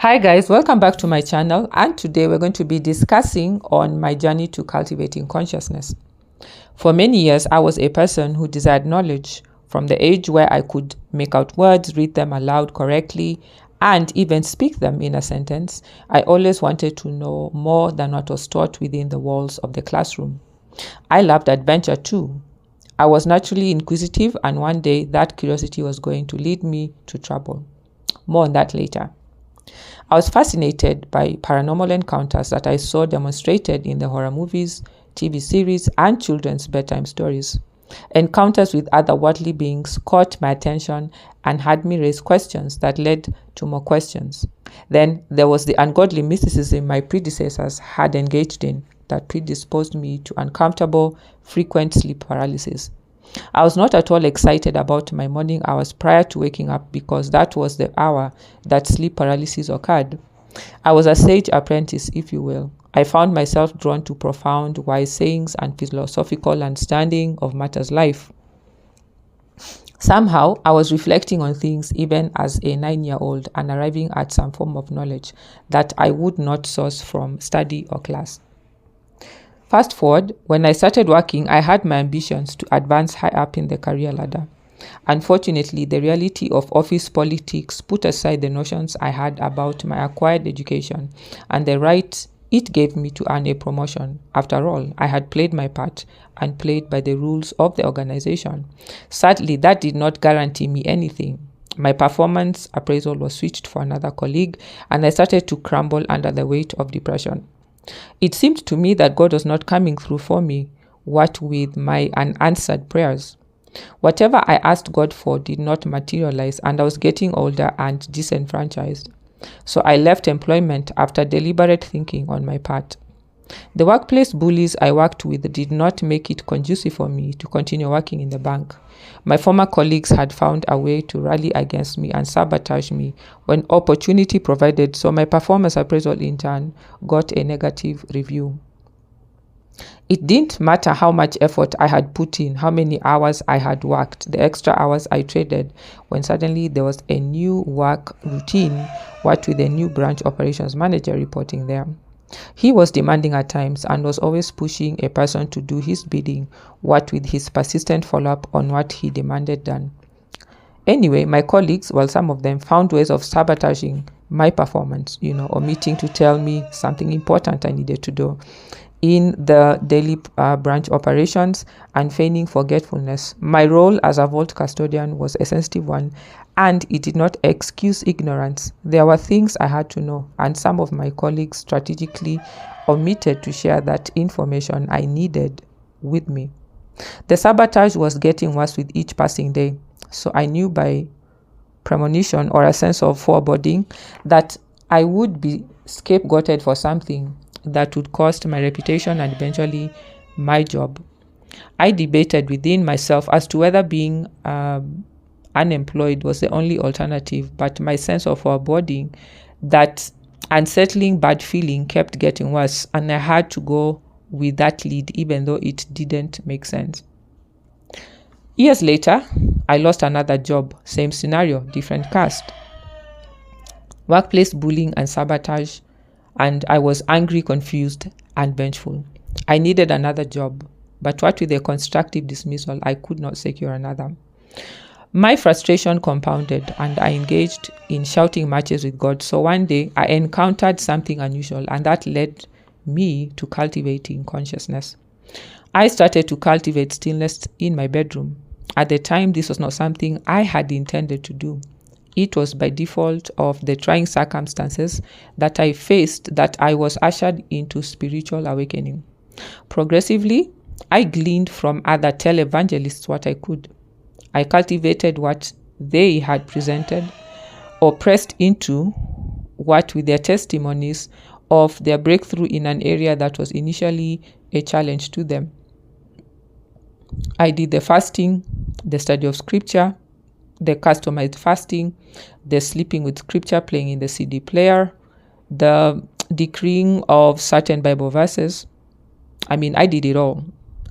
Hi guys, welcome back to my channel, and today we're going to be discussing on my journey to cultivating consciousness. For many years, I was a person who desired knowledge. From the age where I could make out words, read them aloud correctly, and even speak them in a sentence, I always wanted to know more than what was taught within the walls of the classroom. I loved adventure too. I was naturally inquisitive, and one day that curiosity was going to lead me to trouble. More on that later. I was fascinated by paranormal encounters that I saw demonstrated in the horror movies, TV series, and children's bedtime stories. Encounters with otherworldly beings caught my attention and had me raise questions that led to more questions. Then there was the ungodly mysticism my predecessors had engaged in that predisposed me to uncomfortable, frequent sleep paralysis. I was not at all excited about my morning hours prior to waking up because that was the hour that sleep paralysis occurred. I was a sage apprentice, if you will. I found myself drawn to profound, wise sayings and philosophical understanding of matters life. Somehow, I was reflecting on things even as a 9-year-old and arriving at some form of knowledge that I would not source from study or class. Fast forward, when I started working, I had my ambitions to advance high up in the career ladder. Unfortunately, the reality of office politics put aside the notions I had about my acquired education and the right it gave me to earn a promotion. After all, I had played my part and played by the rules of the organization. Sadly, that did not guarantee me anything. My performance appraisal was switched for another colleague, and I started to crumble under the weight of depression. It seemed to me that God was not coming through for me, what with my unanswered prayers. Whatever I asked God for did not materialize, and I was getting older and disenfranchised. So I left employment after deliberate thinking on my part. The workplace bullies I worked with did not make it conducive for me to continue working in the bank. My former colleagues had found a way to rally against me and sabotage me when opportunity provided, so my performance appraisal in turn got a negative review. It didn't matter how much effort I had put in, how many hours I had worked, the extra hours I traded, when suddenly there was a new work routine, what with a new branch operations manager reporting there. He was demanding at times and was always pushing a person to do his bidding, what with his persistent follow-up on what he demanded done. Anyway, my colleagues, well, some of them found ways of sabotaging my performance, omitting to tell me something important I needed to do in the daily branch operations and feigning forgetfulness. My role as a vault custodian was a sensitive one, and it did not excuse ignorance. There were things I had to know, and some of my colleagues strategically omitted to share that information I needed with me. The sabotage was getting worse with each passing day, so I knew by premonition or a sense of foreboding that I would be scapegoated for something that would cost my reputation and eventually my job. I debated within myself as to whether being unemployed was the only alternative, but my sense of foreboding, that unsettling bad feeling, kept getting worse, and I had to go with that lead even though it didn't make sense. Years later, I lost another job, same scenario, different cast. Workplace bullying and sabotage, and I was angry, confused, and vengeful. I needed another job, but what with a constructive dismissal, I could not secure another. My frustration compounded, and I engaged in shouting matches with God. So one day, I encountered something unusual, and that led me to cultivating consciousness. I started to cultivate stillness in my bedroom. At the time, this was not something I had intended to do. It was by default of the trying circumstances that I faced that I was ushered into spiritual awakening. Progressively, I gleaned from other televangelists what I could. I cultivated what they had presented or pressed into what with their testimonies of their breakthrough in an area that was initially a challenge to them. I did the fasting, the study of scripture, the customized fasting, the sleeping with scripture playing in the CD player, the decreeing of certain Bible verses. I did it all.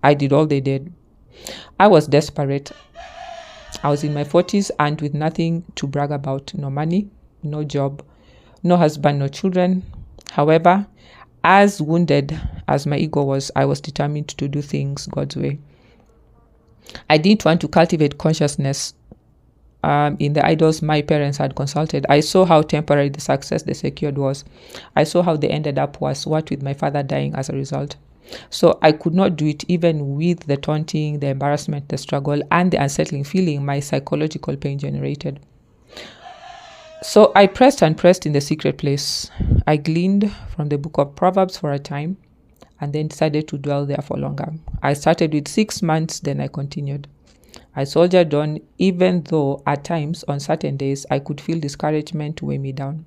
I did all they did. I was desperate. I was in my 40s and with nothing to brag about, no money, no job, no husband, no children. However, as wounded as my ego was, I was determined to do things God's way. I didn't want to cultivate consciousness in the idols my parents had consulted. I saw how temporary the success they secured was. I saw how they ended up worse, what with my father dying as a result. So I could not do it, even with the taunting, the embarrassment, the struggle, and the unsettling feeling my psychological pain generated. So I pressed and pressed in the secret place. I gleaned from the book of Proverbs for a time and then decided to dwell there for longer. I started with 6 months, then I continued. I soldiered on, even though at times, on certain days, I could feel discouragement weigh me down.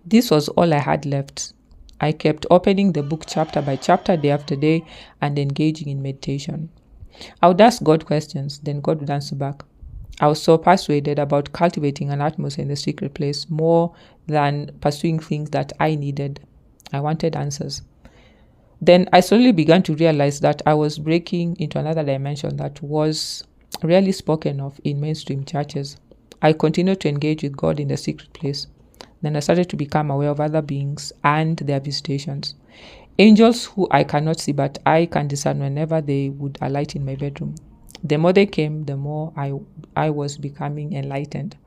This was all I had left. I kept opening the book chapter by chapter, day after day, and engaging in meditation. I would ask God questions, then God would answer back. I was so persuaded about cultivating an atmosphere in the secret place more than pursuing things that I needed. I wanted answers. Then I slowly began to realize that I was breaking into another dimension that was rarely spoken of in mainstream churches. I continued to engage with God in the secret place. Then I started to become aware of other beings and their visitations. Angels who I cannot see, but I can discern whenever they would alight in my bedroom. The more they came, the more I was becoming enlightened.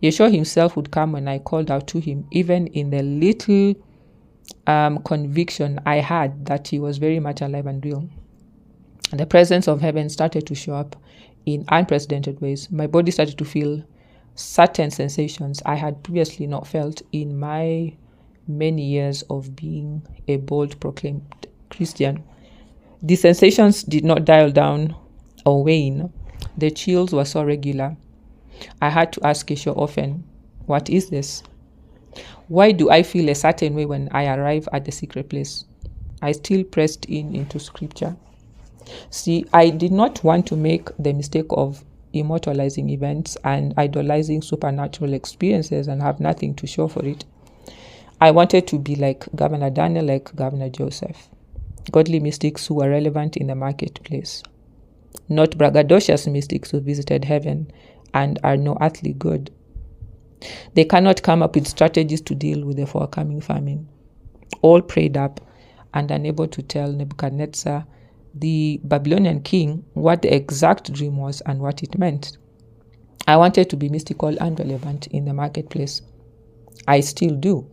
Yeshua himself would come when I called out to him, even in the little conviction I had that he was very much alive and real. And the presence of heaven started to show up in unprecedented ways. My body started to feel certain sensations I had previously not felt in my many years of being a bold proclaimed Christian. The sensations did not dial down or wane. The chills were so regular. I had to ask Yeshua often, what is this? Why do I feel a certain way when I arrive at the secret place? I still pressed into scripture. See, I did not want to make the mistake of immortalizing events and idolizing supernatural experiences and have nothing to show for it. I wanted to be like Governor Daniel, like Governor Joseph, godly mystics who were relevant in the marketplace, not braggadocious mystics who visited heaven and are no earthly good. They cannot come up with strategies to deal with the forthcoming famine. All prayed up and unable to tell Nebuchadnezzar, the Babylonian king, what the exact dream was and what it meant. I wanted to be mystical and relevant in the marketplace. I still do.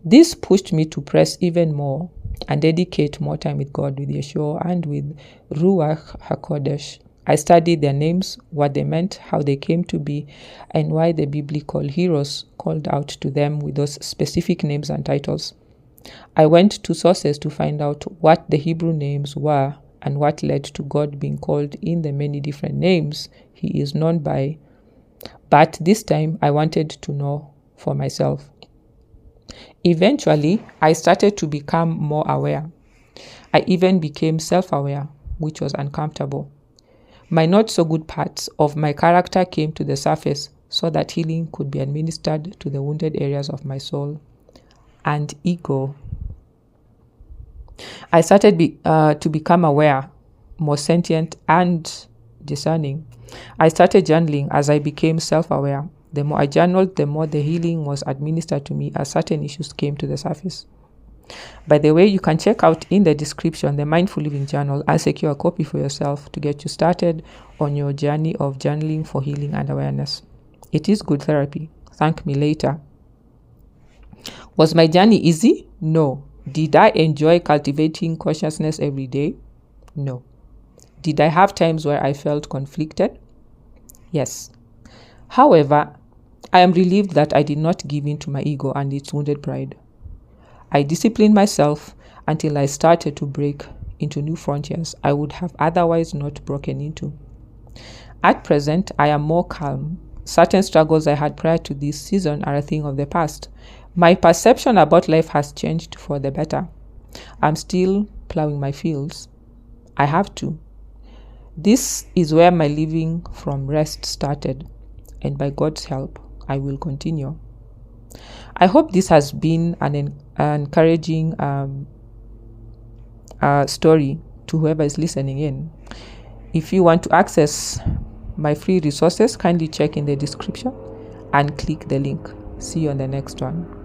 This pushed me to press even more and dedicate more time with God, with Yeshua, and with Ruach HaKodesh. I studied their names, what they meant, how they came to be, and why the biblical heroes called out to them with those specific names and titles. I went to sources to find out what the Hebrew names were and what led to God being called in the many different names he is known by. But this time I wanted to know for myself. Eventually, I started to become more aware. I even became self-aware, which was uncomfortable. My not so good parts of my character came to the surface so that healing could be administered to the wounded areas of my soul and ego. I started to become aware, more sentient and discerning. I started journaling as I became self-aware. The more I journaled, the more the healing was administered to me as certain issues came to the surface. By the way, you can check out in the description the Mindful Living Journal and secure a copy for yourself to get you started on your journey of journaling for healing and awareness. It is good therapy. Thank me later. Was my journey easy? No. Did I enjoy cultivating consciousness every day? No. Did I have times where I felt conflicted? Yes. However, I am relieved that I did not give in to my ego and its wounded pride. I disciplined myself until I started to break into new frontiers I would have otherwise not broken into. At present, I am more calm. Certain struggles I had prior to this season are a thing of the past. My perception about life has changed for the better. I'm still plowing my fields. I have to. This is where my living from rest started, and by God's help, I will continue. I hope this has been an encouraging story to whoever is listening in. If you want to access my free resources, kindly check in the description and click the link. See you on the next one.